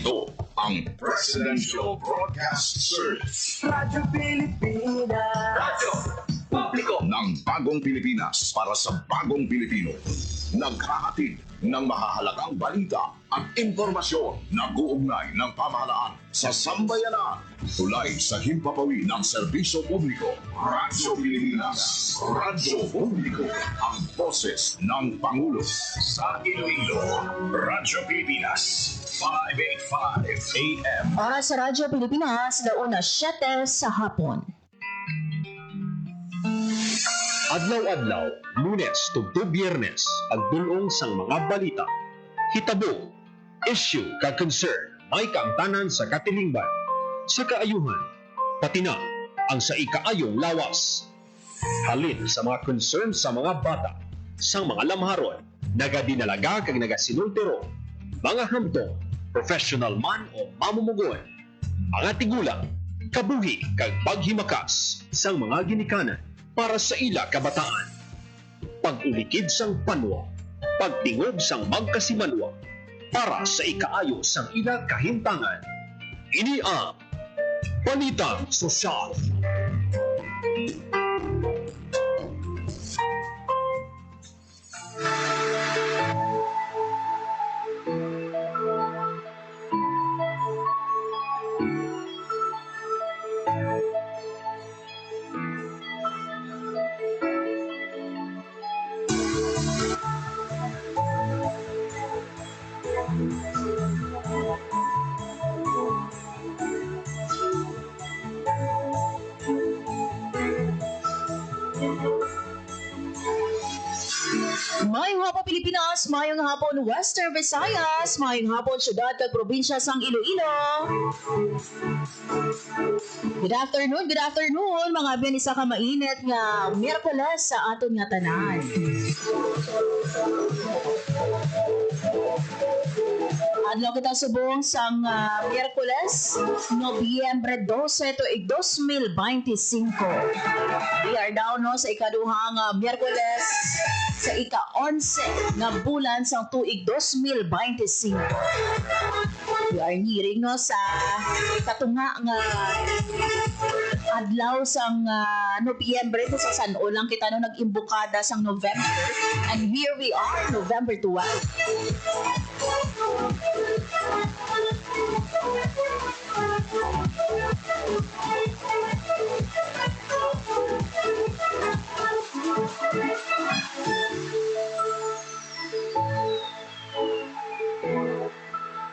Ito ang Presidential Broadcast Service. Radyo Pilipinas. Radyo Publiko ng Bagong Pilipinas para sa Bagong Pilipino. Naghahatid ng mahahalagang balita at impormasyon na guugnay ng pamahalaan sa sambayanan. Tulay sa himpapawid ng serbisyo publiko. Radyo Pilipinas. Radyo Publiko. Ang boses ng Pangulo. Sa Iloilo. Radyo Pilipinas. 585 AM. Oras sa Radyo Pilipinas, 1:07 sa hapon. Adlaw-adlaw, Lunes tugtog Biyernes, ang dulong sang mga balita. Hitabo, issue kag concern, may kaangtanan sa katilingban, sa kaayuhan, pati na ang sa ikaayong lawas. Halin sa mga concern sa mga bata, sang mga lamharon, nagadinalaga kag nagasinultiro, mga hamtong, professional man o mamumugon, mga tigulang, kabuhi kag paghimakas sang mga ginikanan para sa ila kabataan. Pag-ulikid sang panwa, pagtingog sang magkasimanwa, para sa ikaayo sang ila kahintangan. Ini ang Balitang Sosyal. Mayong hapon Pilipinas, mayong hapon Western Visayas, mayong hapon syudad kag probinsya sang Iloilo. Good afternoon, mga biyan, isa ka mainit nga Miyerkules sa aton nga tanan. Adlaw kita subong sang Miyerkules, Nobyembre 12 tuig 2025. We are down no sa ikaduhang Miyerkules sa ika-11 nga bulan sang tuig 2025. We are nearing no sa katunga nga adlaw sang Nobyembre to sa San-O lang kita no nag-imbukada sang November, and here we are November 12.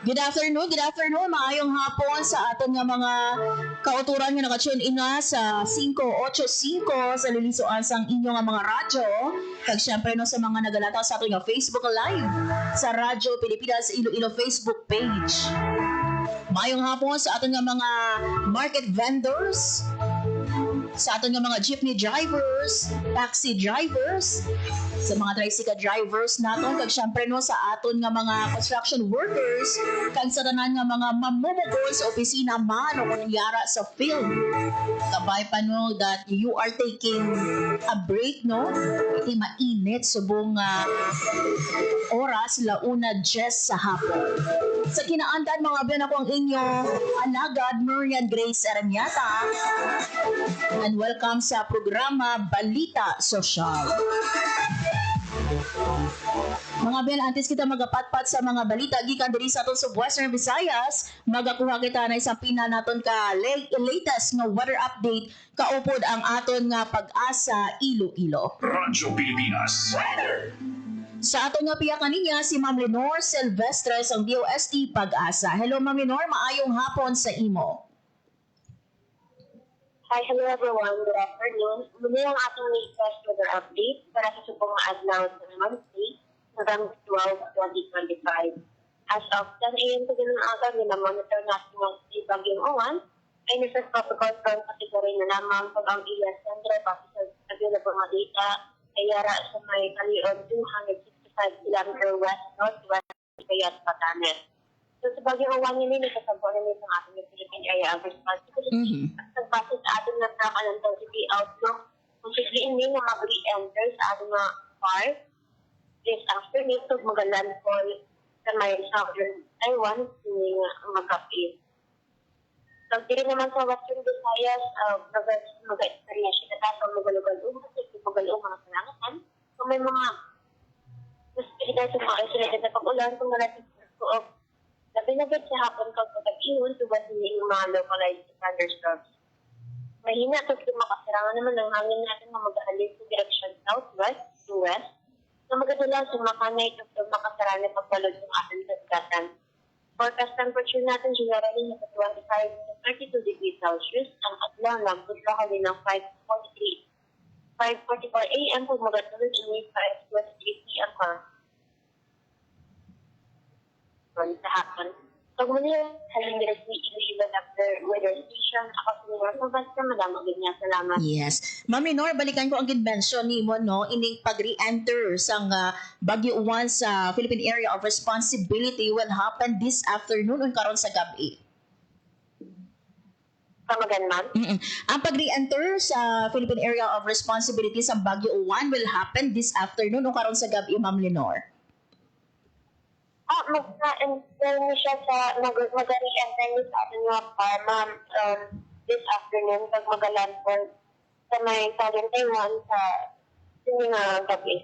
Good afternoon, maayong hapon sa aton nga mga kauturan nga naka-tune in na sa 585 sa lilisuan sang inyo nga mga radyo. Kag syempre no sa mga nagalataw sa aton nga Facebook Live sa Radyo Pilipinas Iloilo Facebook page. Maayong hapon sa aton nga mga market vendors, sa aton nga mga jeepney drivers, taxi drivers, sa mga tricycle drivers naton, kag syempre no sa aton nga mga construction workers, kag sa tanan nga mga mamumugol sa opisina man o kunyara sa field. Kabay pa no that you are taking a break no, iti mainit subong oras launa 10 sa hapon. Sa kinaandan mga biyan, ako ang inyo alagad Marian Grace Aranyata, and welcome sa programa Balita Sosyal. Mga Ben, antes kita magapatpat sa mga balita gikan diri sa aton sa Western Visayas, magakuha kita na isang pina naton ka latest nga weather update kaupod ang aton nga Pag-asa Iloilo. Radyo Pilipinas. Weather. Sa aton nga piya kaniya si Ma'am Lenore Silvestre ang DOST Pag-asa. Hello Ma'am Lenore, maayong hapon sa imo. Hi, hello everyone. Good afternoon. Muli ang atong latest weather update para sa subong adlaw sa Monday, November 12, 2025. As of 10 a.m. sa ganung aga, minamonitor natin ang si Bagyong Owan ay nasa tropical storm category na lamang pag ang iyas center para sa available mga data ay yara sa may kalion 265 km west-northwest kayat Batanes. So sa Bagyong Owan yun yung kasabon na sa ating Philippine Area of Responsibility at nagbasa sa ating nagkakalang density outlook kung sigliin din na mag-re-enter sa ating mga park this afternoon to mag-landfall sa may southern Taiwan to hindi nga mag-update. So, diri naman sa Western Visayas, mag-experience siya na sa magalugal-o, kasi magalugal mga kalangatan. So, may mga mas pilihan sa mga isolated na pag-ulan, kung nalating ko of labi na sa hapon kag pag-ihon, tuwan hindi yung mga localized thunderstorms. Mahina ito kung makasirangan naman ng hangin natin na mag-aalin sa direction southwest to west, na magadala sa makanay ito kung makasarang na pagbalod ng ating kasgatan. Forecast temperature natin generally na 25 to 32 degrees Celsius, ang adlaw na pagkakali ng 5:44 a.m. kung magatulog ng 5:23 p.m. Sa hapon. So, muli, haling directly Iloilo Doctor Weather Station. Ako sa Minor Sylvester, Madam Aganya. Salamat. Yes. Ma'am Lenore, balikan ko ang mention ni mo, no? Ining pag-re-enter sang Baguio 1 sa Philippine Area of Responsibility will happen this afternoon o karon sa gabi. Kamagan, ma'am. Ang pag-re-enter sa Philippine Area of Responsibility sa Baguio 1 will happen this afternoon o karon sa gabi, Ma'am Lenore. Mag-enter siya sa mag-re-enter niya sa ating mga ma'am, this afternoon pag mag-landfall sa may Southern Taiwan sa mga gabi.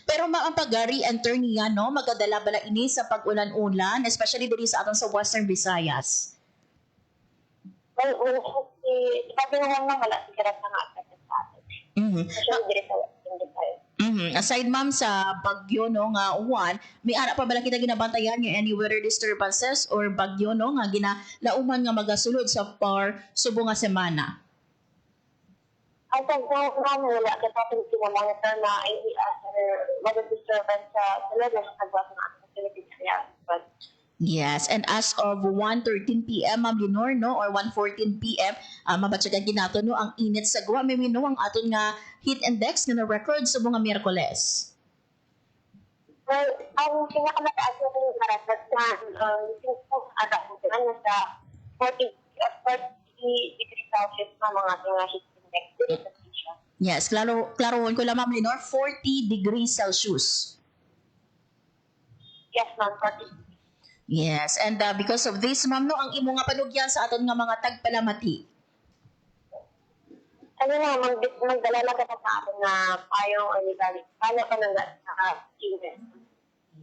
Pero ma'am, ang pag-re-enter niya, no, magadala bala ini sa pag-ulan-ulan, especially diri sa aton sa Western Visayas. Well, sabi naman lang wala sigara sa nga agad sa atin. Kasi diri sa Western Visayas. Aside ma'am sa bagyo no nga uwan, may ara pa bala kita ginabantayan nga any weather disturbances or bagyo no nga ginalauman nga magasulod sa par subo nga semana? Ang pag-uwan wala ka sa ating pinamonitor na weather disturbance sa lugar sa pagbawa ng ating Philippine area. Yes, and as of 1:13 p.m. Ma'am Lenore, no, or 1:14 p.m. Mabatsagan ginato no ang init sa Guam. May no ang aton nga heat index nga na-record sa mga Miyerkules. Well, ang pinakamataas na rin karatas na nasa 40 degrees Celsius pa mga ating heat index dito sa Asia. Yes, klaro ko lang Ma'am Lenore, 40 degrees Celsius. Yes, ma'am, 40. Yes, and because of this, ma'am, no, ang imo nga panugyan sa aton nga mga tagpalamati. Ano na, magdala lang ka sa atin na payong o ligalig. Paano ka nang student?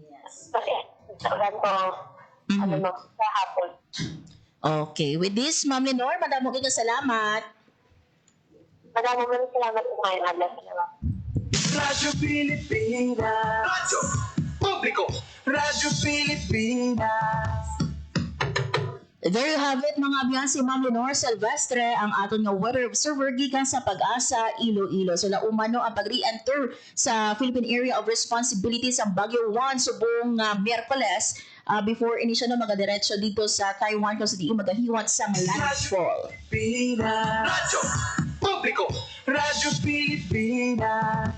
Yes. Kasi, sa sa hapon. Okay, with this, Ma'am Lenore, madamo kayong salamat. Maraming salamat po ngayon, Adla. Salamat. Radyo Pilipinas. Radyo Publiko. Radyo Pilipinas. There you have it, mga abiyan, si Ma'am Lenore Silvestre, ang aton nga weather observer gikan sa Pag-asa, Iloilo. So laumano ang pag-re-enter sa Philippine Area of Responsibility sa Baguio 1 subong Miyerkules before ini siya na magadiretso dito sa Taiwan kung sa di magahiwat sa landfall. Pilipinas. Radyo Publiko. Radyo Pilipinas.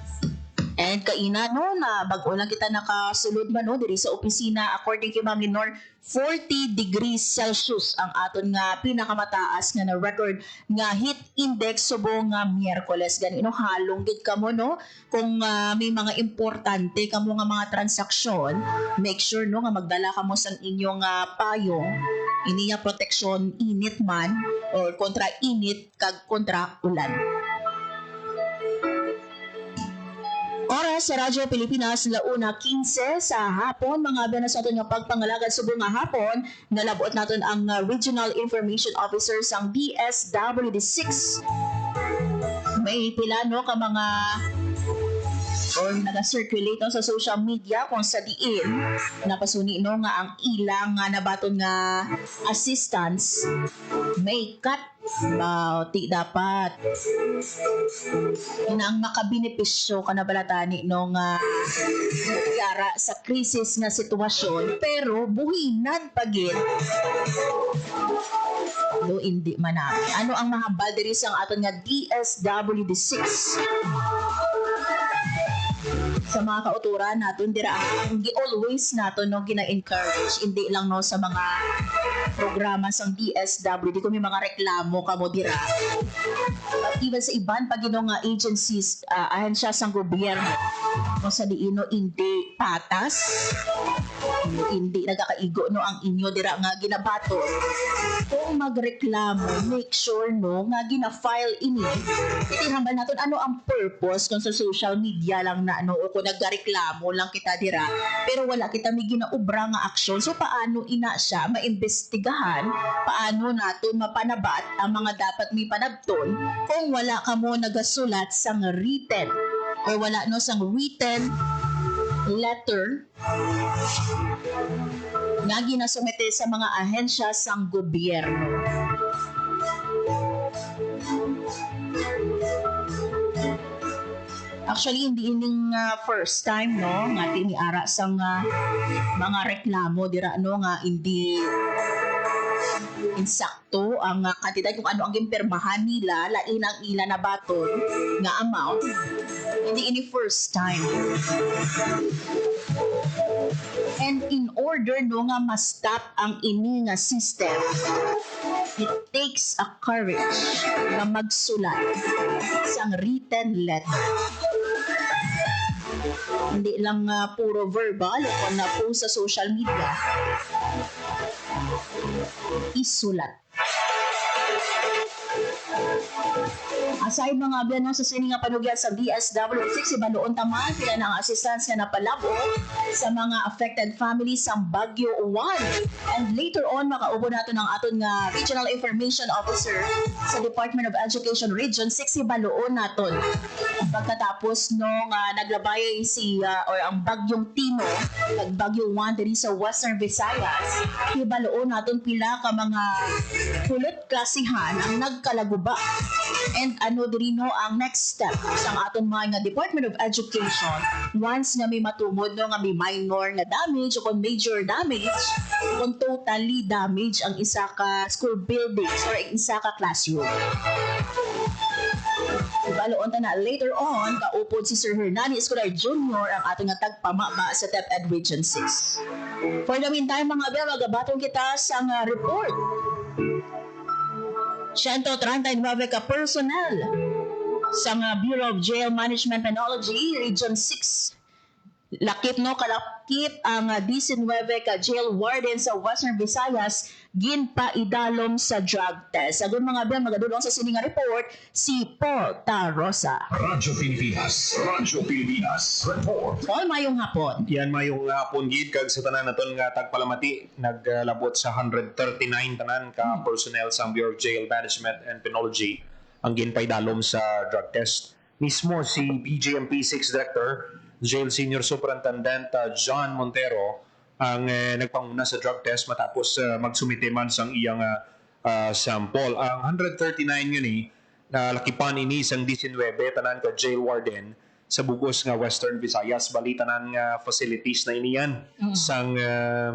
And kaina no na bag-o lang kita nakasulod man no diri sa opisina, according kay Ma'am Lenore, 40 degrees Celsius ang aton nga pinakamataas nga na record nga heat index subong nga Miyerkules. Ganino halong gid kamo no kung may mga importante kamo nga mga transaksyon, make sure no nga magdala kamo sa inyong payong iniya proteksyon init man or kontra init kag kontra ulan. Oras sa Radyo Pilipinas, 1:15 sa hapon. Mga abyan na sa aton nga pagpangalagad subong nga hapon, nalabot naton ang Regional Information Officer sang DSWD 6. May pila no ka mga or naga-circulate sa social media kung sa diin napasuni no nga ang ilang nga nabaton nga assistance may cut ti dapat inang makabenepisyo ka na balatani no nga yara sa krisis nga sitwasyon pero buhinan pagit do hindi man ano ang mahambal diri sa aton nga DSWD 6 sa mga kauturan naton dira ang always naton no gina-encourage hindi lang no sa mga programa sang DSWD kung may mga reklamo kamo dira but even sa iban pag nga agencies ahensya sang gobyerno kung sa diino hindi patas hindi nagakaigo no ang inyo dira nga ginabato. Kung magreklamo, make sure no nga gina-file ini. Itirambal naton ano ang purpose kung sa social media lang na ano o kung nagreklamo lang kita dira pero wala kita may ginaubra nga aksyon. So paano ina siya maimbestigahan? Paano naton mapanabat ang mga dapat may panabton kung wala ka mo nagasulat sang written or wala no sang written letter nga ginasumite sa mga ahensya sang gobyerno. Actually, hindi ining first time no nga tiniara sang mga reklamo dira no nga hindi insakto ang kantidad kung ano ang gimpirmahan nila lain ang ila na baton nga amount. Hindi ini first time. And in order no nga ma-stop ang ini nga system, it takes a courage nga magsulat sang written letter. Hindi lang puro verbal o kung na-post sa social media, isulat. Aside mga biyan sa sini nga panugyan sa DSWD, ibaloon taman sila ng assistance nga napalabo sa mga affected families sa Baguio 1. And later on, makaubo nato ng aton nga Regional Information Officer sa Department of Education Region 6, ibaloon naton. Pagkatapos nung naglabay or ang Bagyong Tino, Bagyo 1 diri sa Western Visayas, ibaloon naton pila ka mga pulot klasihan ang nagkalaguba. And ano diri no ang next step sa aton mga Department of Education once nga may matumod no nga may minor nga damage o kung major damage kung totally damage ang isa ka school buildings or isa ka classroom. Ibaloon ta na later on kaupod si Sir Hernani Escolar Jr. ang ating nga tagpamaba sa DepEd Region 6. For the meantime mga biya, magabatong kita sa report 139 ka personnel sa Bureau of Jail Management Penology Region 6. Lakip no kalakip ang 19 ka jail warden sa Western Visayas ginpaidalom sa drug test. Agon mga biyan magadulong sa sining report si Paul Tarosa. Radyo Pilipinas, report. Paul, mayong hapon. Yan mayong hapon gid kag sa tanan naton nga tagpalamati naglabot sa 139 tanan ka personnel sa Bureau of Jail Management and Penology ang ginpaidalom sa drug test. Mismo si BJMP 6 Director Jail Senior Superintendent John Montero ang nagpanguna sa drug test matapos magsumite man sang iyang sample. Ang 139 yun lakipan ini sang 19 tanan ka jail warden sa bugos nga Western Visayas. Bali tanan nga facilities na iniyan sang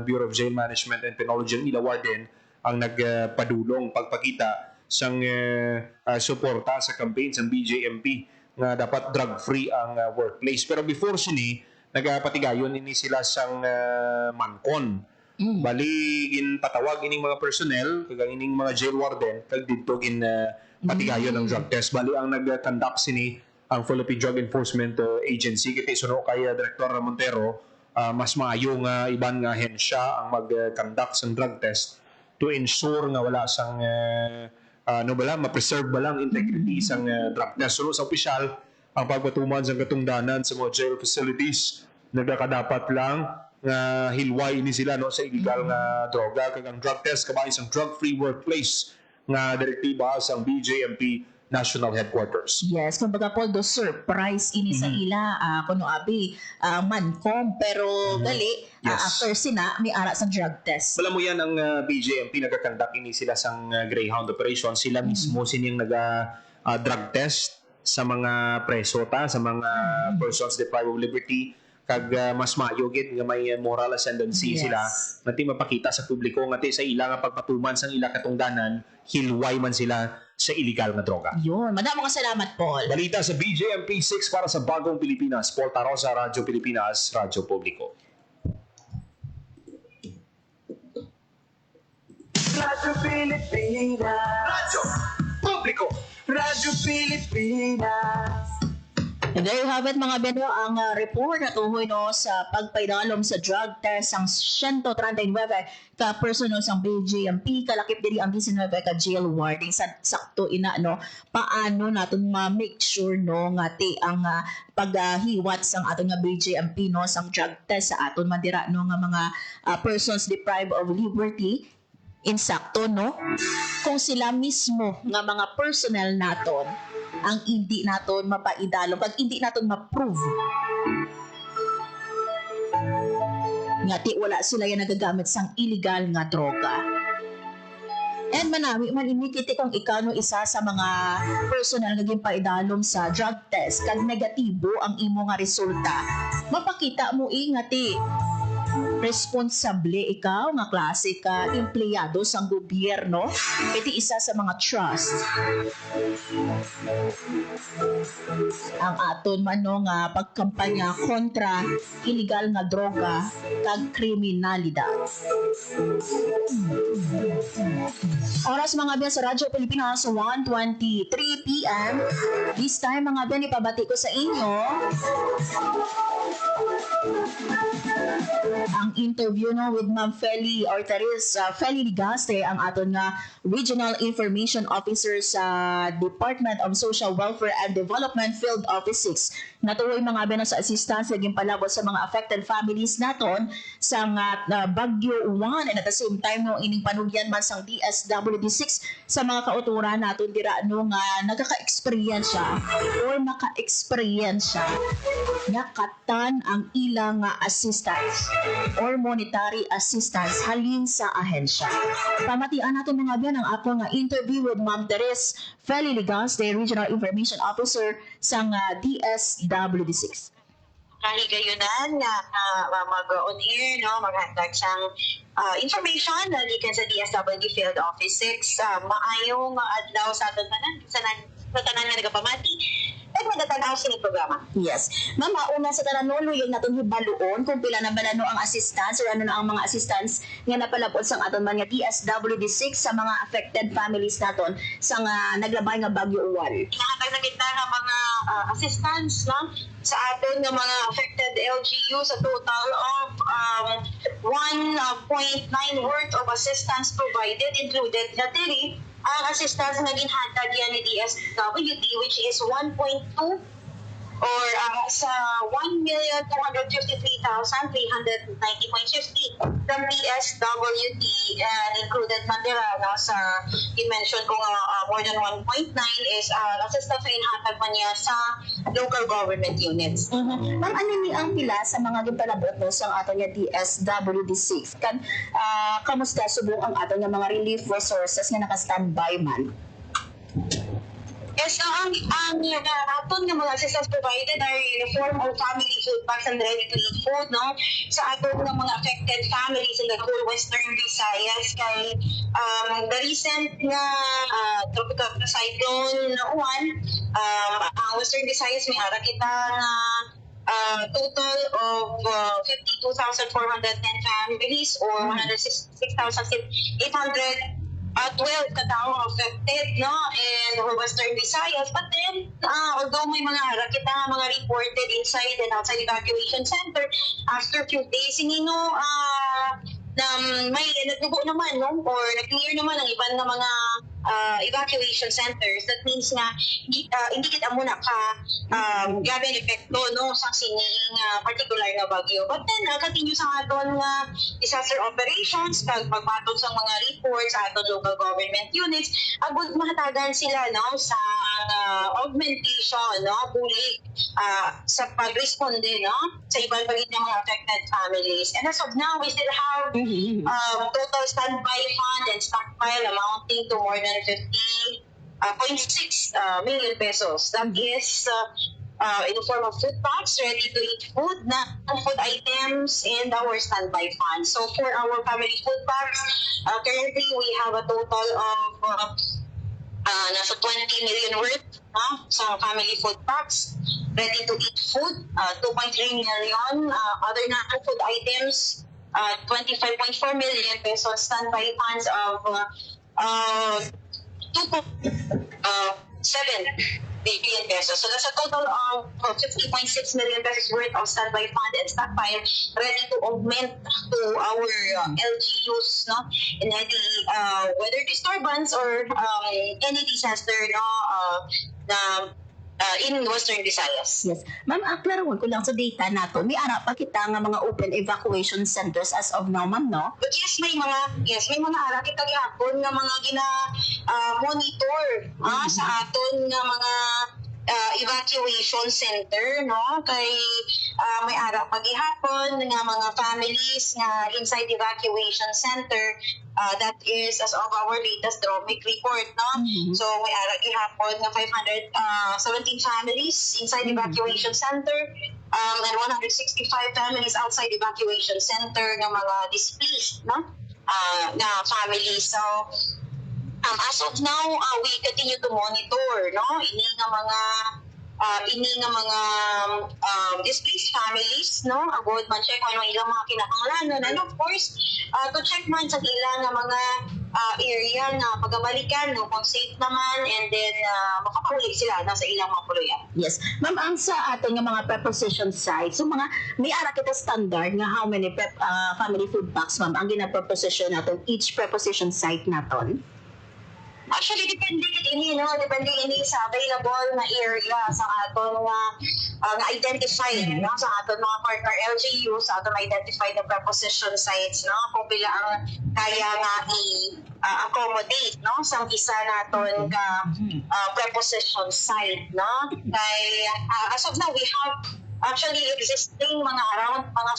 Bureau of Jail Management and Penology ang ila warden ang nagpadulong pagpakita sang suporta sa campaign sang BJMP nga dapat drug-free ang workplace. Pero before sini, nagpatigayon ini sila sang mankon. Bali, patawag ining mga personnel, kagang ining mga jail warden, kag dito patigayon ang drug test. Bali, ang nag-conduct sini ang Philippine Drug Enforcement Agency. Kiti suno kay Director Montero, mas maayo nga iban nga hensya ang mag-conduct sang drug test to ensure nga wala sang ma-preserve ba lang integrity isang drug test. So sa opisyal, ang pagpatuman sa katungdanan sa mga jail facilities, nagkakadapat lang nga hilway ini sila no sa illegal nga droga. Kag ang drug test kabay isang drug-free workplace nga direktiba sa BJMP National Headquarters. Yes, kumbaga po do surprise ini sa ila kuno abi mankom pero gali after sina may ara sa drug test. Wala mo yan ang BJMP nagkakandak ini sila sang Greyhound operation. Sila mismo sining drug test sa mga preso sa mga persons deprived of liberty kag mas mayugid nga may moral ascendancy sila ngati mapakita sa publiko ngati sa ila nga pagpatuman sang ila katungdanan hilway man sila sa illegal nga droga. Yun, madamo ka salamat Paul. Balita sa BJMP 6 para sa Bagong Pilipinas. Paul Tarosa, Radyo Pilipinas, Radyo Publiko. Radyo Pilipinas. Radyo Publiko. Radyo Pilipinas. And there you have it mga beno, ang report na tuhoy no sa pagpaidalom sa drug test ang 139 ka person no sang BJMP kalakip diri ang 19 ka jail warning sa sakto ina no paano naton ma-make sure no nga ti ang paghiwat sang aton nga BJMP no sang drug test sa aton mandira no nga mga persons deprived of liberty insakto no kung sila mismo nga mga personnel naton ang hindi naton mapaidalo pag hindi naton ma-prove nga ti wala sila yan nagagamit sang illegal nga droga. And manami man inikiti kung ikaw no isa sa mga personal nga gimpaidalom sa drug test kag negatibo ang imo nga resulta mapakita mo nga ti responsable ikaw nga klase ka empleyado sang gobyerno iti isa sa mga trust ang aton man no nga pagkampanya kontra illegal nga droga kag kriminalidad. Oras mga biyan sa Radyo Pilipinas 1:23 PM. This time mga biyan ipabati ko sa inyo ang interview no with Ma'am Feli Ortiz, Feli Ligaste ang aton nga Regional Information Officer sa Department of Social Welfare and Development Field Office 6. Natuloy mga beno sa assistance naging palabot sa mga affected families naton sa Bagyo 1 and at the same time no ining panugyan man sang DSWD 6 sa mga kauturan naton dira no nga nagaka-experience or naka-experience nga katan ang ilang assistance or monetary assistance halin sa ahensya. Pamatian natin mga biyan ang ako nga interview with Ma'am Teres Feli Ligaste, Regional Information Officer sa DSWD 6. Kahigayunan nga mag-on air, no, maghatag siyang information na likan sa DSWD Field Office 6. Maayong adlaw sa aton tanan, sa tanan nga nagapamati. At magatanaw sa programa. Yes. Ma'am, una sa tanan no, yung naton hibaluon kung pila na ba na no ang assistance or ano na ang mga assistance nga napalapod sang aton man nga DSWD 6 sa mga affected families naton sa naglabay nga Bagyo 1. Inahatag na kita nga mga assistance no, sa aton nga mga affected LGU sa total of 1.9 worth of assistance provided included na diri ang assistance na ginhatag yan ni DSWD which is 1.2 or sa 1,253,390.50 from DSWD and included man dira sa i-mention ko nga more than 1.9 is assistance na inhatag man niya sa local government units. Ma'am, ano ni ang pila sa mga ginpalabot no sa aton nga DSWD 6 kan kamusta subong ang aton nga mga relief resources nga naka-standby man? Yes, ang aton nga mga assistance provided are in the form of family food packs and ready-to-eat food, no? Sa aton nga mga affected families in the whole Western Visayas kay the recent nga tropical cyclone Juan, ang Western Visayas may ara kita nga total of 52,410 families or 106,800 12 katao affected, no, in Western Visayas. But then, although may mga rakita mga reported inside and outside evacuation center, after few days, sinino may nagdugo naman, no, or nag-clear naman ang ibang mga evacuation centers. That means nga hindi kita muna ka grabe ang epekto no sa sining particular na bagyo. But then continue sa aton nga disaster operations pagpatod sa mga reports sa aton local government units agud mahatagan sila no sa augmentation no bulig sa pag-responde no sa ibang pagit ng mga affected families. And as of now we still have total standby fund and stockpile amounting to more than 50.6 million pesos. That is in the form of food packs, ready-to-eat food, food items, and our standby fund. So for our family food packs, currently we have a total of nasa 20 million worth sa family food packs, ready-to-eat food, 2.3 million, other non-food items, 25.4 million pesos, standby funds of 2.7 billion pesos. So that's a total of 50.6 million pesos worth of standby fund and stockpile ready to augment to our LGUs, no, in any weather disturbance or any disaster, no, in Western Visayas. Yes. Ma'am, klaro ko lang sa data nato. May ara pa kita nga mga open evacuation centers as of now, ma'am, no? But yes, may mga ara kita gihapon nga mga monitor sa aton nga mga evacuation center, no, kay may ara pagihapon nga mga families nga inside evacuation center. That is as of our latest DROMIC report, no. So may ara gihapon nga 517 families inside evacuation center, and 165 families outside evacuation center nga mga displaced, no, na families. So as of now, we continue to monitor, no, ini nga mga displaced families, no, agud man check ano ilang mga kinahanglanon, and of course to check man sa ilang nga mga area na pagabalikan, no, kung safe naman, and then makapahuli sila na sa ilang mga puluyan. Yes. Ma'am, ang sa atin nga mga preposition sites, so mga may ara kita standard nga how many family food packs, ma'am, ang gina-preposition natin each preposition site naton? Actually, depende ini, no, depende ini sa available na area sa aton nga identified, no, sa aton mga partner LGU, sa aton identified na preposition sites, no, kung pila ang kaya nga i-accommodate, no, sa isa naton nga preposition site, no. Kay as of now, we have actually existing mga around mga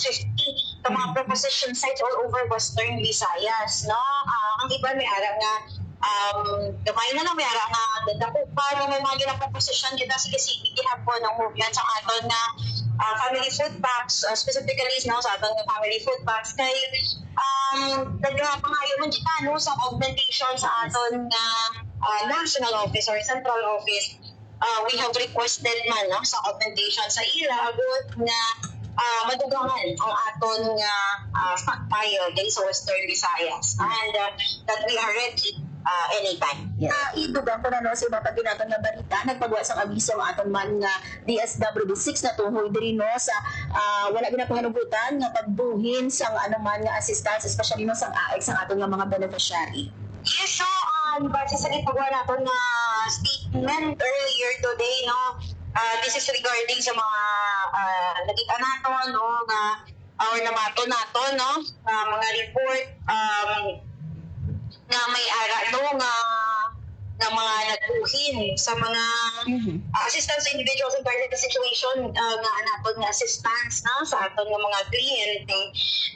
50 mga preposition sites all over Western Visayas, no. Ang iba may ara nga gamay na lang may ara nga dadako pa no, may mga ginaproposition kita sige gihapon ng movement sa aton na family food packs, specifically no, sa aton nga family food packs kay nagpangayo man kita, no, sa augmentation sa aton nga national office or central office. We have requested man, no, sa augmentation sa ila agud nga madugangan ang aton nga stockpile dahil sa Western Visayas, and that we are ready anytime. Yeah. Idugang ko na no, sa iba pa ginaton nga balita, nagpagawa sa abiso ang aton man nga DSWD6 na tunghoy diri no sa wala ginapanganugutan nga pagbuhin sang anuman nga assistance, especially no sang AX ang aton nga mga beneficiary. Yes, so base sa gipagawa naton nga statement earlier today, no, this is regarding sa mga nakita naton, no, nga or namato naton, no, mga report na may ara, no, nga mga nagbuhin sa mga assistance sa individuals in current situation nga naton nga assistance, no, sa aton nga mga kliyente,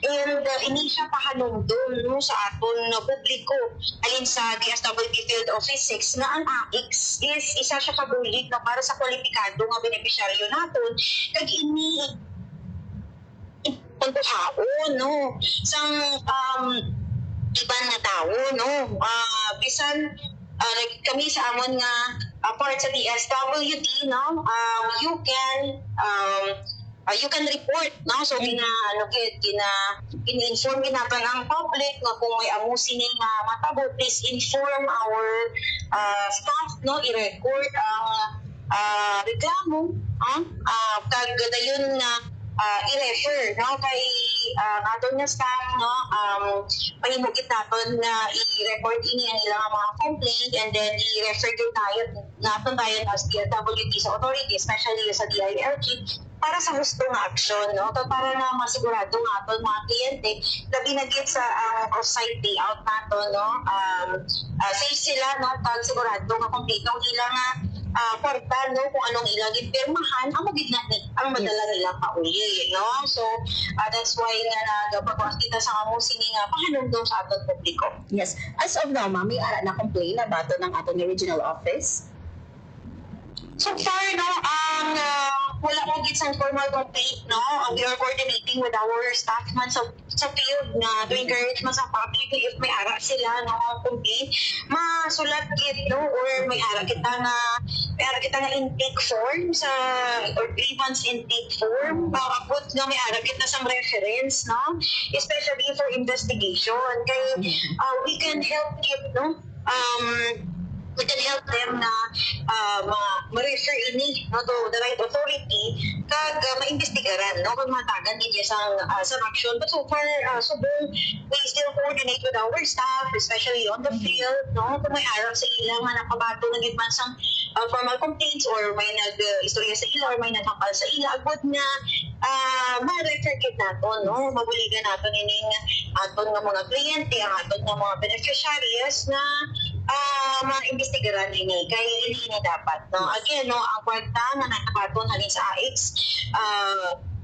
and ini siya pahanumdum, no, sa aton nga publiko alin sa DSWD Field Office 6 nga ang AX is isa siya kabulig na para sa kwalipikado nga benepisyaryo naton kag ini pagbuhaon, no, sang iban nga tao, no, bisan kami sa amon nga part sa DSWD, no, you can report, no, so gina-inform natin ang public nga kung may amo sini nga matabo, please inform our staff, no, i-record ang reklamo, kag dayon nga i-refer, no, kay aton nga staff, no, pahimugit naton nga i-report ini ang ilang mga complaint, and then i-refer naton tayo as DSWD sa authority, especially sa DILG, para sa hustong action, no, para na masigurado nga aton mga kliyente labi na gid sa off-site payout naton, no, safe sila, no, pag sigurado nga kompleto ang ilang portal, no, kung anong ilang ipirmahan ang ang madala nila pauli, no. So that's why nga nagpagawas kita sa amo sini nga pahanumdum sa aton publiko. Yes. As of now, ma'am, may ara na complain na bato ng aton regional office? So far, no, wala mo gid sa formal complaint, no. We are coordinating with our staff man sa field na to encourage man sa public if may ara sila na complaint, masulat gid, no, or may ara kita nga intake form sa or grievance intake form, put nga may ara kita sa reference, no, especially for investigation kay we can help give, no, we can help them na ma-refer ini no, to the right authority kag maimbestigaran no kung matagan din sa action. But so far subong we still coordinate with our staff, especially on the field no, kung may araw sa ilang nga nakabato ng sang formal complaints or may nag-istorya sa ila or may nagkapal sa ila agud nga ma-refer kit naton no, mabuligan naton ining aton nga mga kliyente, ang aton nga mga beneficiaries na maimbestigaran ini kay ini dapat no. Again no, ang kwarta nga nakabaton halin sa AX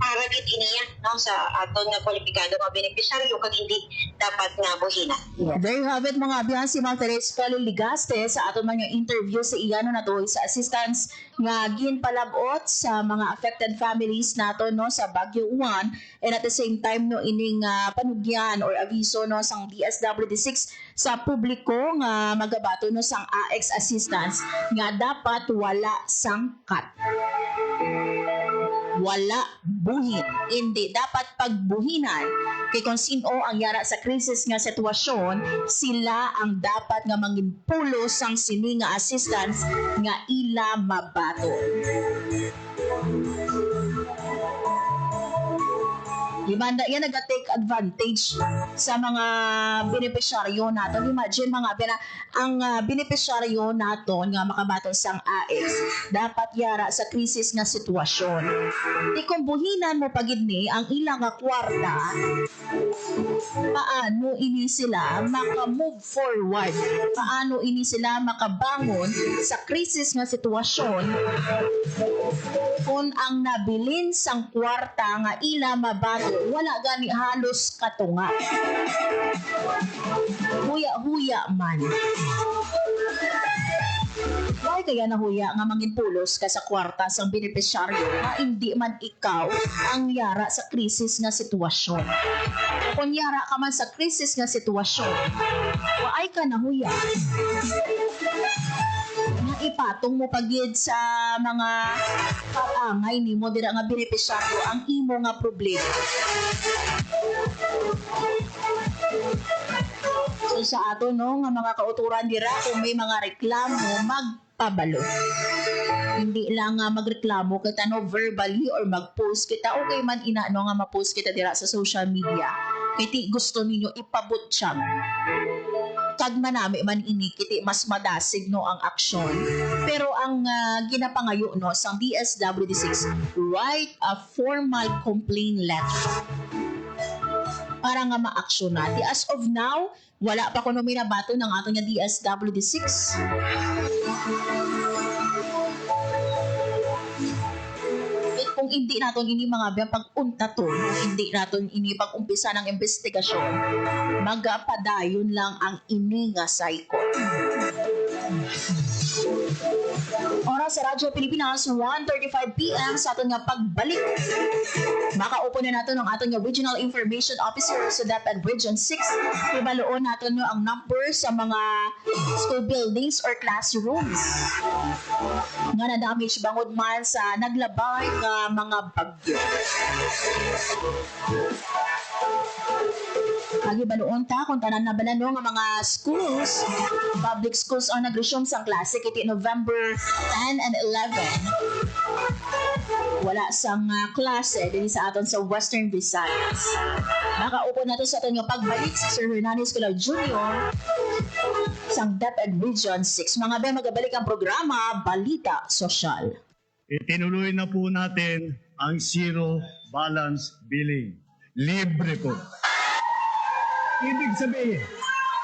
para gid iniya no sa aton nga kwalipikado nga beneficiaryo kag hindi dapat nga buhinan. There you have it mga abiyan, si Ma'am Teresa Ligaste sa aton mga interview sa iyano na to sa assistance nga ginpalabot sa mga affected families nato no sa Baguio 1, and at the same time no ining panugyan or aviso no sang DSWD6 sa publiko nga magabato no sang AX assistance nga dapat wala sangkat. Wala buhin. Hindi dapat pagbuhinan. Kay kung sino ang yara sa krisis nga sitwasyon, sila ang dapat nga manginpulo sang sini nga assistance nga ila mabato. Limanda yan nag-take advantage sa mga beneficiaryo naton. Imagine mga bina, ang beneficiaryo naton nga makabaton sang AX dapat yara sa krisis nga sitwasyon. Di kung buhinan mo pagid ni ang ilang nga kwarta, paano ini sila maka-move forward? Paano ini sila makabangon sa krisis nga sitwasyon kung ang nabilin sang kwarta nga ila mabato wala gani halos katunga. Huya-huya man. Why kaya nahuya nga manginpulos ka sa kwarta sang beneficiaryo nga hindi man ikaw ang yara sa krisis nga sitwasyon? Kung yara ka man sa krisis nga sitwasyon, why ka nahuya? Ipatong mo pagid sa mga kaangay nimo dira nga beneficiaryo ang imo nga problema. So sa ato no nga mga kauturan dira kung may mga reklamo magpabalo. Hindi lang nga magreklamo kita no verbally or mag-post kita, okay man ina no nga ma-post kita dira sa social media. Kiti gusto ninyo ipabot siya. Kag manami man ini kiti mas madasig no ang aksyon. Pero ang ginapangayo no sang DSWD6, write a formal complaint letter para nga ma-aksyon natin. As of now, wala pa kuno minabato ng ato nga DSWD6. Kung hindi naton ini mga pag-unta to, hindi naton ini pag-umpisa ng investigasyon, magapadayon lang ang ini nga cycle. Oras sa Radyo Pilipinas, 1:35 p.m. sa aton nga pagbalik. Makaupo na nato ng aton nga Regional Information Officer sa DepEd Region 6. Ibaloon nato no ang number sa mga school buildings or classrooms nga na-damage bangod man sa naglabay nga mga bagyo. Pagibaloon ta kung tanan na balano nga mga schools, public schools ang nag-resume sang klase kiti November 10 and 11. Wala sang klase din sa aton sa Western Visayas. Makaupo nato sa aton nga pagbalik si Sir Hernanes Escolar Jr. sang DepEd Region 6. Mga be, magabalik ang programa Balita Sosyal. Itinuloy na po natin ang zero balance billing. Libre po. Ibig sabihin,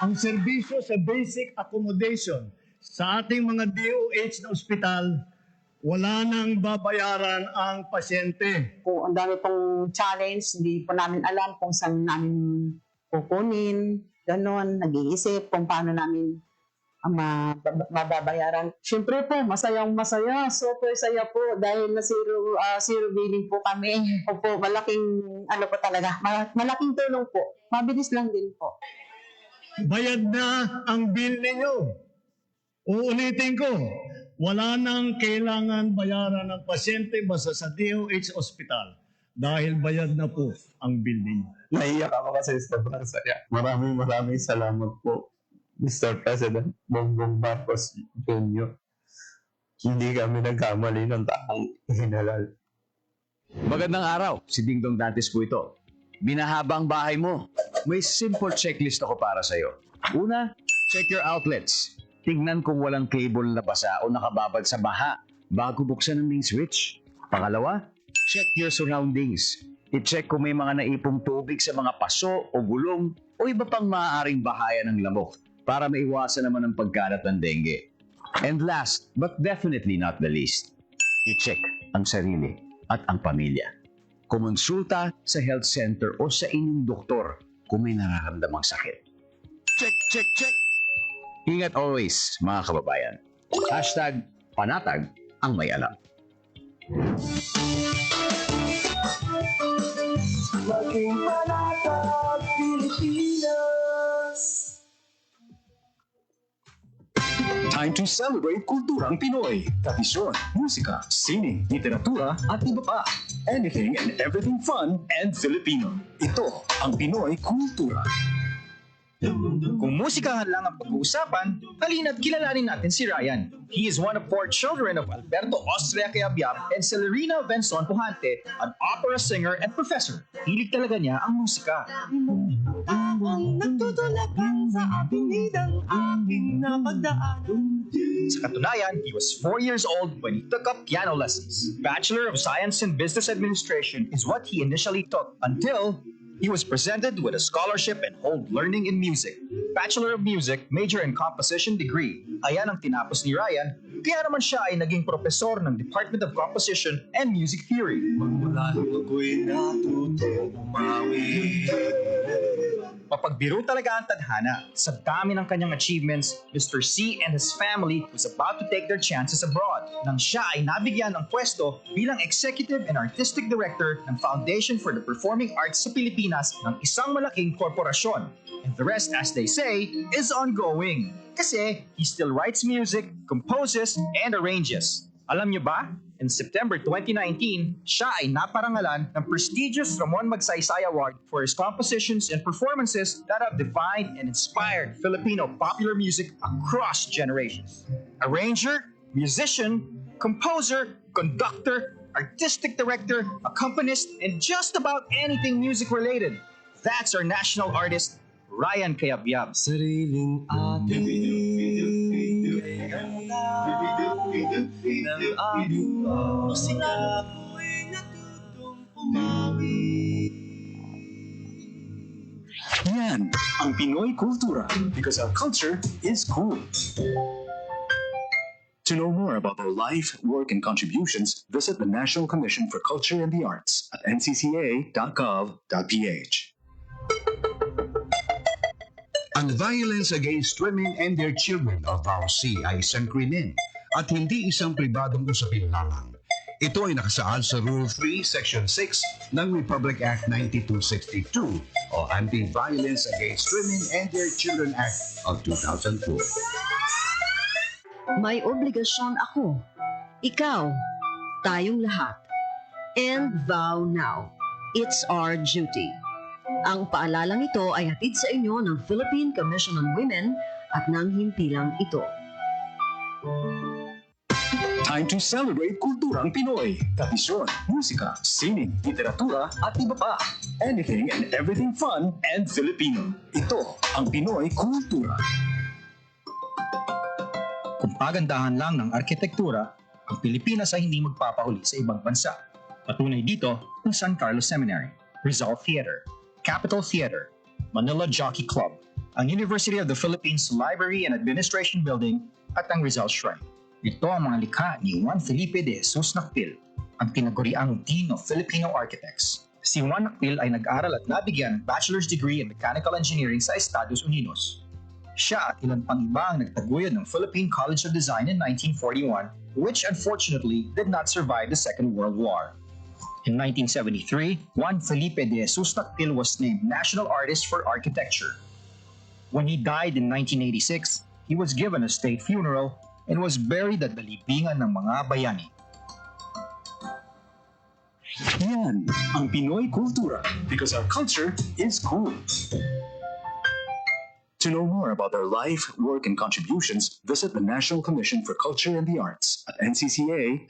ang serbisyo sa basic accommodation sa ating mga DOH na ospital, wala nang babayaran ang pasyente. Po, ang dami pong challenge, hindi po namin alam kung saan namin kukunin, ganon, nag-iisip kung paano namin mababayaran. Siyempre po, masayang masaya, super saya po dahil na zero billing po kami. Opo, malaking ano po talaga, malaking tulong po. Mabilis lang din po. Bayad na ang bill ninyo. Uulitin ko, wala nang kailangan bayaran ng pasyente basta sa DOH Hospital dahil bayad na po ang bill ninyo. Naiyak ako kasi sobrang saya. Maraming salamat po. Mr. President Bongbong Marcos Jr. Hindi kami nagkamali ng taong hinalal. Magandang araw, si Dingdong Dantes po ito. Binahaba ang bahay mo. May simple checklist ako para sa'yo. Una, check your outlets. Tingnan kung walang cable na basa o nakababad sa baha bago buksan ang main switch. Pangalawa, check your surroundings. I-check kung may mga naipong tubig sa mga paso o gulong o iba pang maaaring bahaya ng lamok para maiwasan naman ang pagkalat ng dengue. And last, but definitely not the least, i-check ang sarili at ang pamilya. Kumonsulta sa health center o sa inyong doktor kung may nararamdamang sakit. Check, check, check! Ingat always, mga kababayan. Hashtag panatag ang may alam. Maging panatag, Pilipinas. Time to celebrate kulturang Pinoy. Tradisyon, musika, sining, literatura, at iba pa. Anything and everything fun and Filipino. Ito ang Pinoy Kultura. Kung musikahan lang ang pag-uusapan, halina't kilalanin natin si Ryan. He is one of 4 children of Alberto Austria Cayabyab and Celerina Benzon Pujante, an opera singer and professor. Hilig talaga niya ang musika. Nagtutulakan sa atinidang aking napagdaan. Sa katunayan, he was 4 years old when he took up piano lessons. Bachelor of Science in Business Administration is what he initially took until he was presented with a scholarship and hold learning in music. Bachelor of Music, major in composition degree. Ayan ang tinapos ni Ryan, kaya naman siya ay naging profesor ng Department of Composition and Music Theory. Magmula nung ako'y natutong umawi. Mapagbiro talaga ang tadhana. Sa dami ng kanyang achievements, Mr. C and his family was about to take their chances abroad nang siya ay nabigyan ng pwesto bilang Executive and Artistic Director ng Foundation for the Performing Arts sa Pilipinas ng isang malaking korporasyon. And the rest, as they say, is ongoing. Kasi he still writes music, composes, and arranges. Alam niyo ba? In September 2019, siya ay naparangalan ng prestigious Ramon Magsaysay Award for his compositions and performances that have defined and inspired Filipino popular music across generations. Arranger, musician, composer, conductor, artistic director, accompanist, and just about anything music-related. That's our national artist, Ryan Cayabyab. Sariling ating ay ganda ng aming musika ako'y natutong umawi. Yan ang Pinoy Kultura because our culture is cool. To know more about our life, work, and contributions, visit the National Commission for Culture and the Arts at ncca.gov.ph. Ang violence against women and their children o VAUC ay isang krimen at hindi isang pribadong usapin lamang. Ito ay nakasaad sa Rule 3, Section 6 ng Republic Act 9262 o Anti-Violence Against Women and Their Children Act of 2004. May obligasyon ako, ikaw, tayong lahat. And vow now. It's our duty. Ang paalalang ito ay hatid sa inyo ng Philippine Commission on Women at ng himpilang ito. Time to celebrate kulturang Pinoy. Tradisyon, musika, sining, literatura, at iba pa. Anything and everything fun and Filipino. Ito ang Pinoy Kultura. Kung pagandahan lang ng arkitektura, ang Pilipinas ay hindi magpapahuli sa ibang bansa. Patunay dito ang San Carlos Seminary, Rizal Theater, Capitol Theater, Manila Jockey Club, ang University of the Philippines Library and Administration Building, at ang Rizal Shrine. Ito ang mga likha ni Juan Felipe de Jesus Nakpil, ang tinaguriang Dean of Filipino Architects. Si Juan Nakpil ay nag-aral at nabigyan ng bachelor's degree in mechanical engineering sa Estados Unidos. Siya at ilan pang iba ang nagtaguyod ng Philippine College of Design in 1941, which unfortunately did not survive the Second World War. In 1973, Juan Felipe de Jesus Nakpil was named National Artist for Architecture. When he died in 1986, he was given a state funeral and was buried at the libingan ng mga bayani. Yan ang Pinoy Kultura because our culture is cool. To know more about their life, work, and contributions, visit the National Commission for Culture and the Arts at ncca.gov.ph.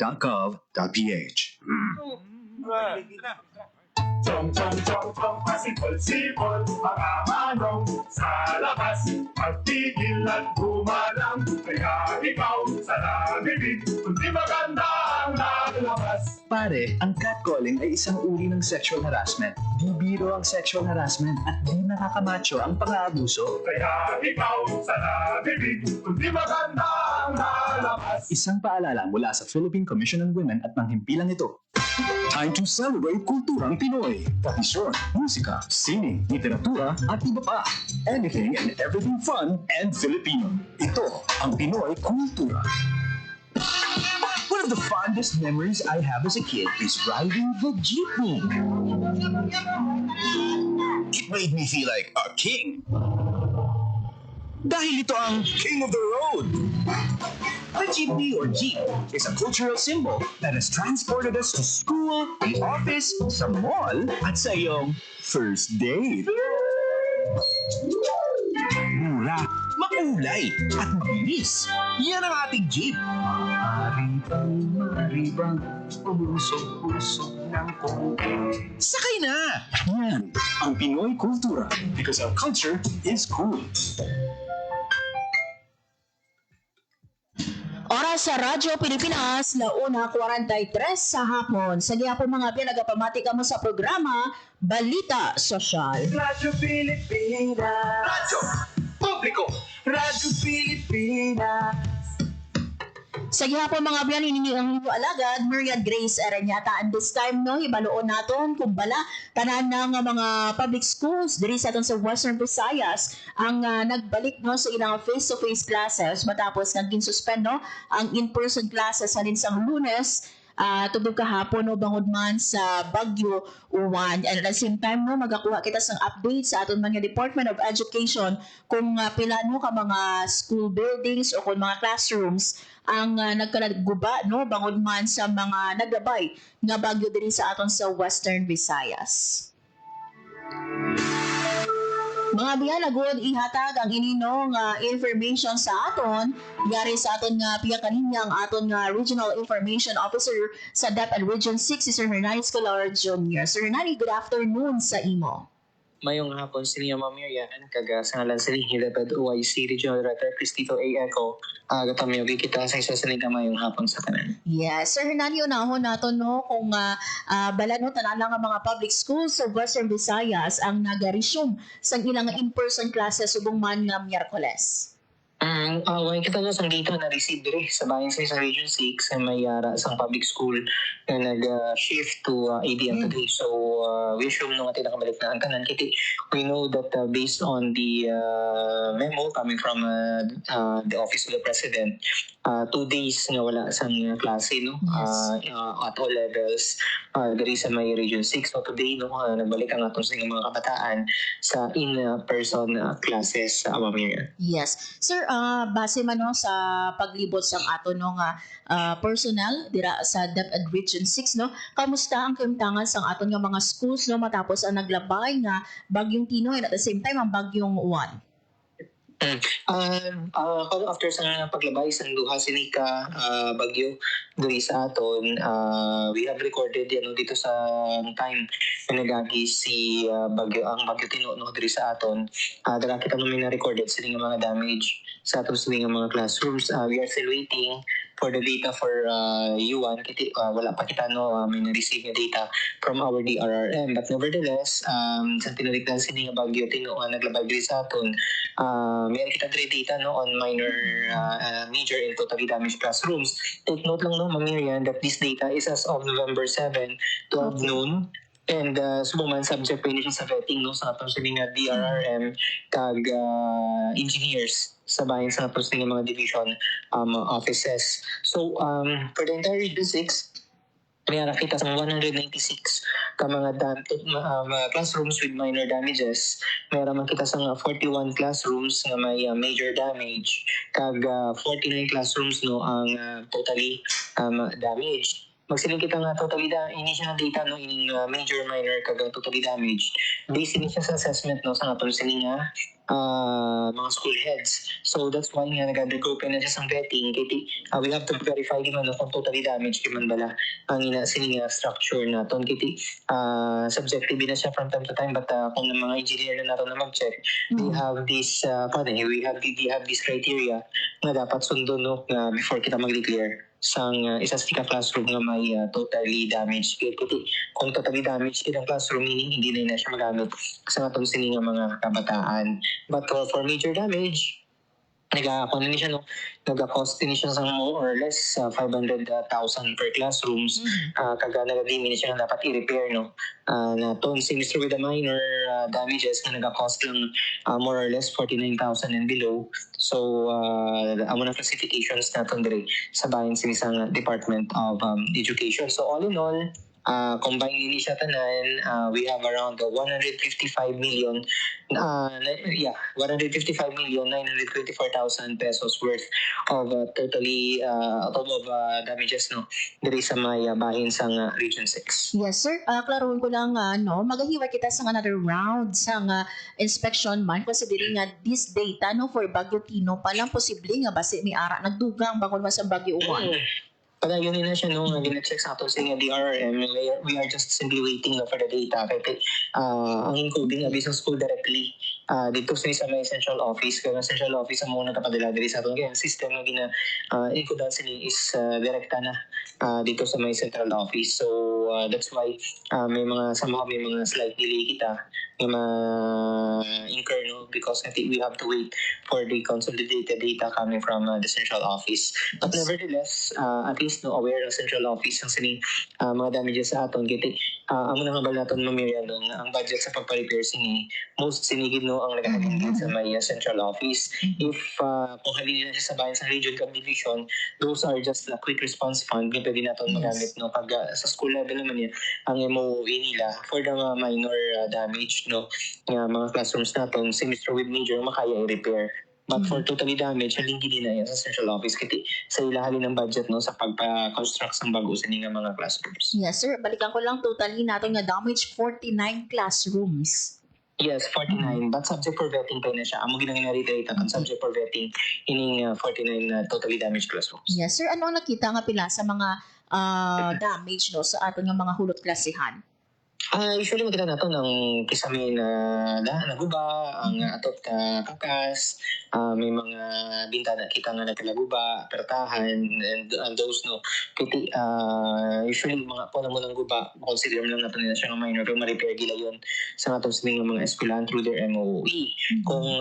Chong chong chong chong, pasipol-sipol, mga manong sa labas. Pagtigil at bumalang, kaya ikaw sa nabibig, kundi maganda ang naglabas. Pare, ang catcalling ay isang uri ng sexual harassment. Di biro ang sexual harassment at di nakakamacho ang pang-aabuso. Kaya ikaw sa nabibig, kundi maganda ang naglabas. Isang paalala mula sa Philippine Commission on Women at ng himpilang ito. Time to celebrate kulturang Pinoy. Tradisyon, musika, sining, literatura at iba pa. Anything and everything fun and Filipino. Ito ang Pinoy Kultura. One of the fondest memories I have as a kid is riding the jeepney. It made me feel like a king. Dahil ito ang King of the Road. The jeepney or jeep is a cultural symbol that has transported us to school, the office, sa mall, at sa iyong first date. Mura, makulay, at mabilis. Yan ang ating jeep. Maribang, umusog-usog ng konti. Sakay na! Yan ang Pinoy Kultura because our culture is cool. Oras sa Radyo Pilipinas, 1:43 sa hapon. Sa gihapon mga pinagapamati ka mo sa programa Balita Sosyal. Radyo Pilipinas. Radyo Publiko. Radyo Pilipinas. Sa gihapon mga biyan, ini ang inyong alagad, Marian Grace Arañata. And this time, no, ibaloon naton kung bala, tanan ng mga public schools diri sa aton sa Western Visayas ang nagbalik no sa ilang face-to-face classes matapos naging-suspend no ang in-person classes sa linsang Lunes. Tugod kahapon no bangod man sa Bagyo Uwan. And at the same time no magakuha kita sang update sa aton mga Department of Education kung pila no ka mga school buildings o kung mga classrooms ang nagkalaguba no bangod man sa mga naggabay nga bagyo diri sa aton sa Western Visayas. Mga biyan, nagod ihatag ang ininong information sa aton yari sa aton nga piya kaninya ang aton nga Regional Information Officer sa DepEd Region 6 si Sir Hernani Escolar Jr. Sir Hernani, good afternoon sa imo. Mayong hapon sa niya Ma'am kaga sa ngalan sa Lihi DepEd OIC Regional Director Cristito A. Eco. Gatami yung kita sa isa sa mayong hapon sa kanan. Yes, Sir Hernani, unahon nato no kung bala no tanan nga mga public schools sa Western Visayas ang nag-resume sa ilang in-person classes subong man nga Miyerkules. Wala kita na sang data na receive diri sa bayan sa Region 6 ay may sang public school na nag-shift to ADM today. So we assume nung atin nakabalik na ang kanan kiti. We know that based on the memo coming from the Office of the President, 2 days nga wala sang klase no at all levels diri sa may Region 6. So today no nagbalik ang atong sa mga kabataan sa in-person classes sa Amamir. Yes. Sir, base man no sa paglibot sang ato no nga personnel dira sa DepEd Region 6 no, kamusta ang kahimtangan sang aton nga mga schools no matapos ang naglabay nga bagyong Tinoy at the same time ang bagyong Uwan? After sa paglabay sa duha sinika bagyo diri sa aton, we have recorded yan dito sa time na nagagi si bagyo Tino no diri sa aton. Dara kita namin na recorded sila nga mga damage sa aton sila nga mga classrooms. We are still waiting for the data for U1. Wala pa kita no may na-receive nga data from our DRRM, but nevertheless sa tinaligdan sila nga bagyo Tino naglabay diri sa aton, meron kita data no on minor, major and totally damaged classrooms. Take note lang no Ma'am that this data is as of November 7, 12 noon. And subuman subject pa siya sa vetting no sa atong sila nga DRRM kag engineers sa bayan sa atong sila mga division offices. So for the entire Region 6, may nakita sa 196 ka mga classrooms with minor damages. Mayroon makita sa 41 classrooms na may major damage kag 49 classrooms no ang totally damaged. Magsiling kita nga totally initial data no ining major minor kag totally damaged. Based ini siya sa assessment no sa atong siling nga mga school heads. So that's why nga nag-undergo pa na siya sang vetting. Kiti, we have to verify din kung totally damaged man bala ang sining structure naton. Kiti, subjective na siya from time to time, but kung ng mga engineer na nato na mag-check, we have this we have this criteria na dapat sundo before kita mag-declare sang isa sa classroom nga may totally damaged. Kiti, kung totally damaged ang classroom, meaning hindi na siya magamit sa atong sining mga kabataan. But for major damage, nag-cost din siya sa more or less 500,000 per classrooms. Kaga nag-admin siya na dapat i-repair na to semester with the minor damages na nag-cost lang more or less 49,000 and below. So amo na classifications naton diri sa bahin sinisang Department of Education. So all in all, combine din siya tanan, we have around 155 million 155,924,000 pesos worth of totally total of damages diri sa may bahin sang Region 6. Yes, sir. Klaroon ko lang, magahiwa kita sa another round sa inspection man considering nga this data for Baguio Tino palang posible nga base may ara nagdugang bakod man sa Baguio 1. Padayon na siya gina-check sa ato sa DRRM. We are just simply waiting for the data. Kaya ang encoding abis ng school directly dito sa may central office. Kaya central office ang muna kapadala diri sa ato. Kaya system na gina-encodan sila is direkta na dito sa may central office. So that's why may mga slight delay kita na ma-incur because I think we have to wait for the consolidated data coming from the central office. But nevertheless, at least aware ng central office ang sining mga damages sa aton. Kaya amo na nga ba natin mamirya ang budget sa pagpa-repair most sinigid ang nag-ahagin sa may central office. If kung halin na siya sa bayan sa region cab division, those are just a quick response fund. Pwede natin magamit pag sa school level naman yan ang MOE nila for the minor damage mga classrooms natin semester with major makaya i-repair. But for totally damage, halinggi din na yan sa central office kiti sa ilahalin ng budget sa pagpa-construct ng bago sa mga classrooms. Yes, sir. Balikan ko lang totally natin nga damage 49 classrooms. Yes, 49. But subject for vetting pa na siya. Amo ginang-reiterate ang subject for vetting ining 49 totally damaged classrooms. Yes, sir. Ano ang nakita nga pila sa mga damage sa aton nga mga hulot klasihan? Usually makita nato ng kisame na naguba, ang atot kakas, may mga bintana kita nga nagkalaguba, pertahan, and those kiti usually mga po mo ng guba, consider mo lang nato nila siya ng minor pero ma-repair gila yun sa atong sining mga eskwelahan through their MOE. Kung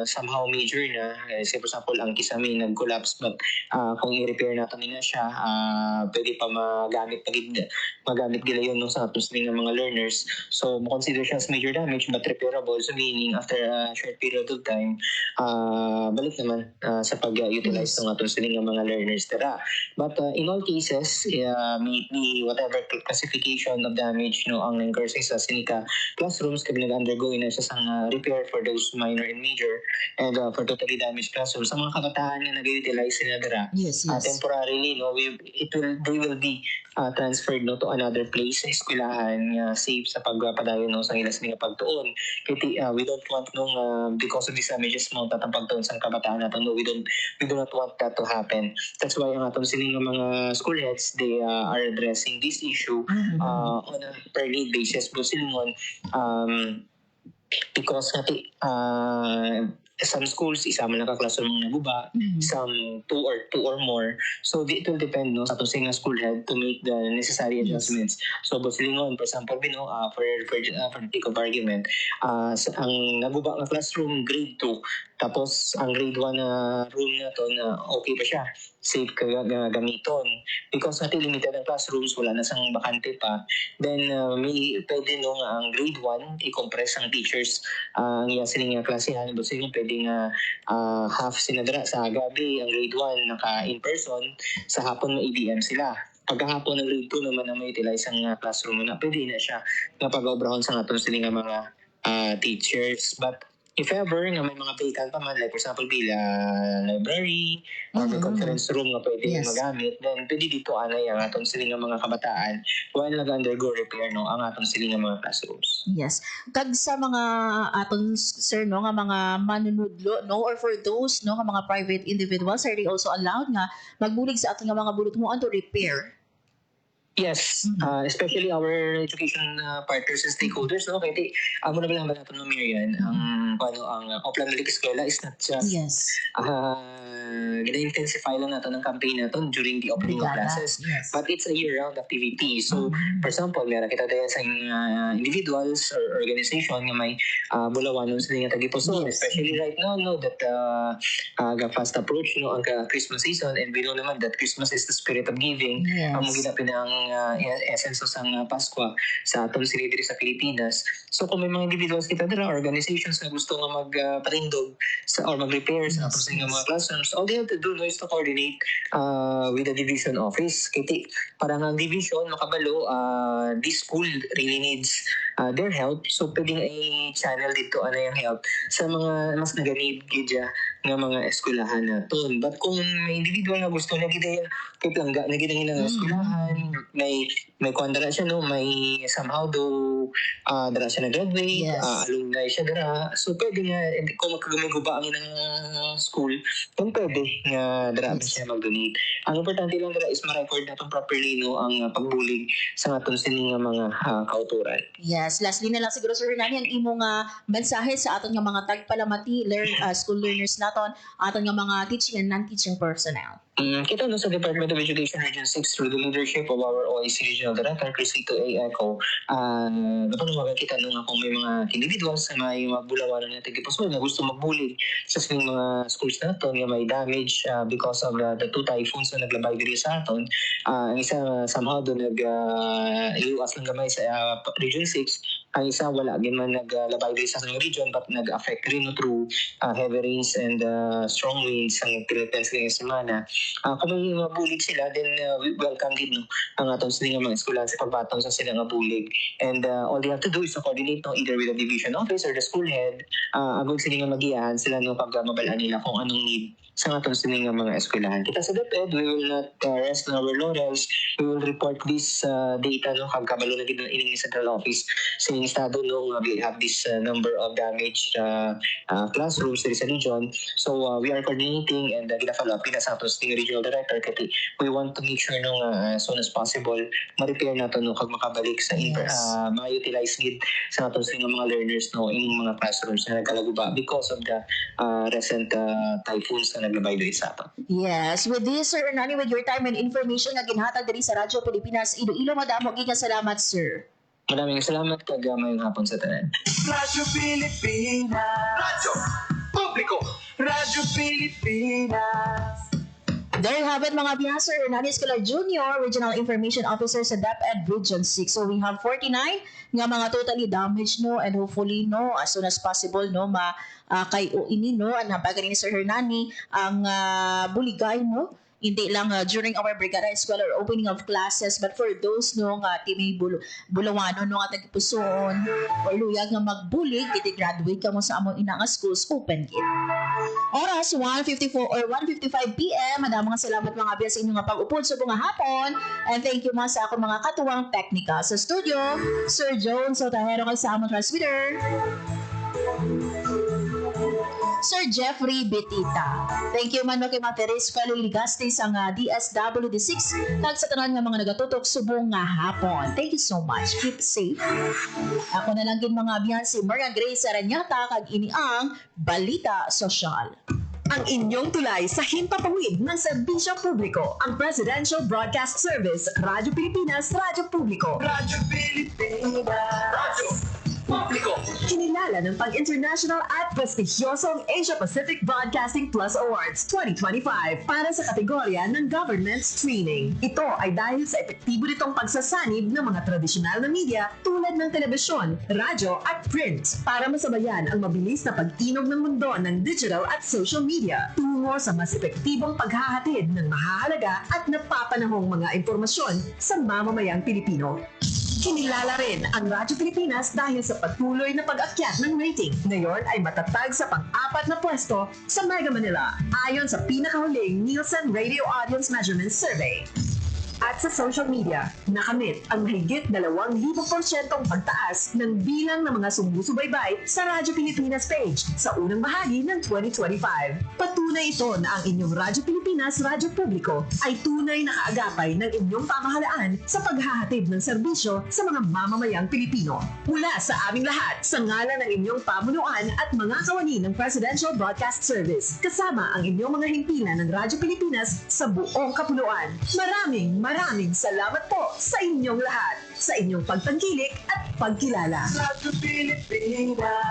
somehow major na, say for example ang kisame nag-collapse, but kung i-repair nato nila siya, pwede pa magamit gila yun sa atong sining mga learners. So, consider siya as major damage but repairable. So, meaning after a short period of time, balik naman sa pag-utilize ng atong sining mga learners tira. But in all cases, maybe whatever classification of damage ang incur sa sinika classrooms kung nag-undergo na siya sang repair for those minor and major and for totally damaged classrooms. Sa mga kabataan na nag-utilize sila tira, temporarily, they will be transferred to another place sa eskwelahan safe sa pagpadayon sa ilas nga pagtuon. Kaya we don't want because of these damages tatang pagtuon sa kabataan natin. No, we do not want that to happen. That's why ang atong sining mga school heads, they are addressing this issue on a per need basis. But silingon, because some schools isama na ka-classroom ng naguba, some two or more. So it will depend sa atong school head to make the necessary adjustments. So Bosilingon, for example, for the sake of argument, ang naguba ng classroom grade 2, tapos ang grade 1 na room na to okay pa siya, safe gamiton. Because natin limited ang classrooms, wala na sang bakante pa, then may pwede ang grade 1 i-compress ang teachers ang sining klasihan. Bosilingon pwede nga half sinadra sa gabi ang grade 1 naka in person, sa hapon na EDM sila. Pagkahapon ng grade 2 naman na may utilize ang classroom na pwede na siya na pag-obrahon sa atong sining mga teachers. But if ever nga may mga vacant pa man, like for example, library, or may conference room nga pwede magamit, then pwede dito anay ang atong sila nga mga kabataan while nag-undergo repair no, ang atong sila nga mga classrooms. Yes. Kag sa mga aton sir no nga mga manunudlo no, or for those no nga mga private individuals, are they also allowed nga magbulig sa aton nga mga bulot mo to repair? Yes, especially our education partners and stakeholders, no? Kaya amo na lang ba natin ng Miriam, ang Oplan Malik Eskwela is not just gina-intensify lang natin ang campaign natin during the opening of classes, but it's a year-round activity. So, for example, meron kita tayo sa individuals or organization nga may bulawanon sa nga tagipuson, especially right now, no, that fast approach, no, ang Christmas season, and we know naman that Christmas is the spirit of giving. Ang ginapin ang essence ng Pasko sa atong sila diri sa Pilipinas. So kung may mga individuals kita dira, organizations na gusto nga magpatindog or mag-repair sa atong sila mga classrooms, all they have to do is to coordinate with the division office. Kaya parang ang division makabalo, this school really needs their help. So pwedeng i-channel dito yung help sa mga mas naganid gidya nga mga eskwelahan naton. But kung may individual na gusto na gid kay plangga na gid ang eskwelahan, may kuandara siya no, may somehow do dara siya na graduate, alumni siya dara. So pwede nga kung magkagumiguba ang inang school, kung pwede nga dara siya mag-donate. Ang importante lang dara is ma-record natin properly no ang pagbulig sa aton sini nga mga kauturan. Yes, lastly na lang siguro Sir Hernani ang imong mensahe sa aton nga mga tagpalamati school learners naton, aton nga mga teaching and non-teaching personnel. Kita no sa Department of Education Region 6 through the leadership of our OIC Regional Director, Crisito A. Eco, napanuwagan kita no nga kung may mga individuals na may magbulawanan na tagipuson na gusto magbulig sa sining mga schools naton nga may damage because of the two typhoons na naglabay diri sa aton. Ang isa somehow do iwas lang gamay sa Region 6, ang isa wala gin man naglabay diri sa aton region but nag-affect rin through heavy rains and strong winds ang Philippines ngayong semana. Kung may mabulig sila, then we welcome din no, ang atong sila mga eskwelahan sa pagbatong sa sila nga bulig. And all they have to do is to coordinate no, either with the division office or the school head. Agong sila nga mag-iyahan sila no, pag mabalaan nila kung anong need sa atong sila nga mga eskwelahan. Kita sa DepEd, we will not rest on our laurels. We will report this data no, kag kabalo na gid ining central office sa ining estado no, we have this number of damaged classrooms sa region. So we are coordinating and gina-follow up sa atong regional director kasi we want to make sure no as soon as possible ma-repair nato no kag makabalik sa ma-utilize gid sa atong mga learners no in mga classrooms na nagkalaguba because of the recent typhoons na naglabay diri sa aton. Yes, with this Sir Hernani, with your time and information nga ginhatag diri sa Radyo Pilipinas Iloilo, madamo gyud nga salamat sir. Maraming salamat kag mayong hapon sa tanan. Radyo Pilipinas, Radyo Publiko, Radyo Pilipinas. There you have it mga biya, Sir Hernani Escolar Jr., Regional Information Officer sa DepEd Region 6. So we have 49 nga mga totally damaged no, and hopefully no as soon as possible no kay ini no ang napagaling ni Sir Hernani ang buligay no, hindi lang during our Brigada Eskwela or opening of classes, but for those no nga timay bulawano no nga tagipuson or luyag nga magbulig kiti graduate ka mo sa among ina nga schools, open gid. Oras 1:54 or 1:55 PM. Madamang salamat mga biya sa inyong pag-upod sa bunga hapon, and thank you mga sa akong mga katuwang teknika sa studio, Sir Jones Otahero kay sa among transmitter, Sir Jeffrey Betita. Thank you man kay Materis Kaliligastes ang DSWD6 kag sa tanan nga mga nagatutok subong nga hapon. Thank you so much. Keep safe. Ako na lang gid mga biyan si Maria Grace Aranyata kag ini ang Balita Sosyal. Ang inyong tulay sa himpapawid ng serbisyo publiko, ang Presidential Broadcast Service, Radyo Pilipinas, Radyo Publiko. Radyo Pilipinas, Radyo Publiko. Kinilala ng pang-international at prestigyosong Asia-Pacific Broadcasting Plus Awards 2025 para sa kategorya ng Government Streaming. Ito ay dahil sa epektibo nitong pagsasanib ng mga tradisyonal na media tulad ng telebisyon, radyo at print para masabayan ang mabilis na pag-inog ng mundo ng digital at social media tungo sa mas epektibong paghahatid ng mahahalaga at napapanahong mga impormasyon sa mamamayang Pilipino. Kinilala rin ang Radyo Pilipinas dahil sa patuloy na pag-akyat ng rating. Ngayon ay matatag sa pang-4 na pwesto sa Mega Manila ayon sa pinakahuling Nielsen Radio Audience Measurement Survey. At sa social media, nakamit ang mahigit 2,000% pagtaas ng bilang ng mga sumusubaybay sa Radyo Pilipinas page sa unang bahagi ng 2025. Patunay ito na ang inyong Radyo Pilipinas Radyo Publiko ay tunay na kaagapay ng inyong pamahalaan sa paghahatid ng serbisyo sa mga mamamayang Pilipino. Mula sa aming lahat, sa ngalan ng inyong pamunuan at mga kawani ng Presidential Broadcast Service, kasama ang inyong mga himpilan ng Radyo Pilipinas sa buong kapuluan. Maraming salamat po sa inyong lahat, sa inyong pagtangkilik at pagkilala. Radyo Pilipinas.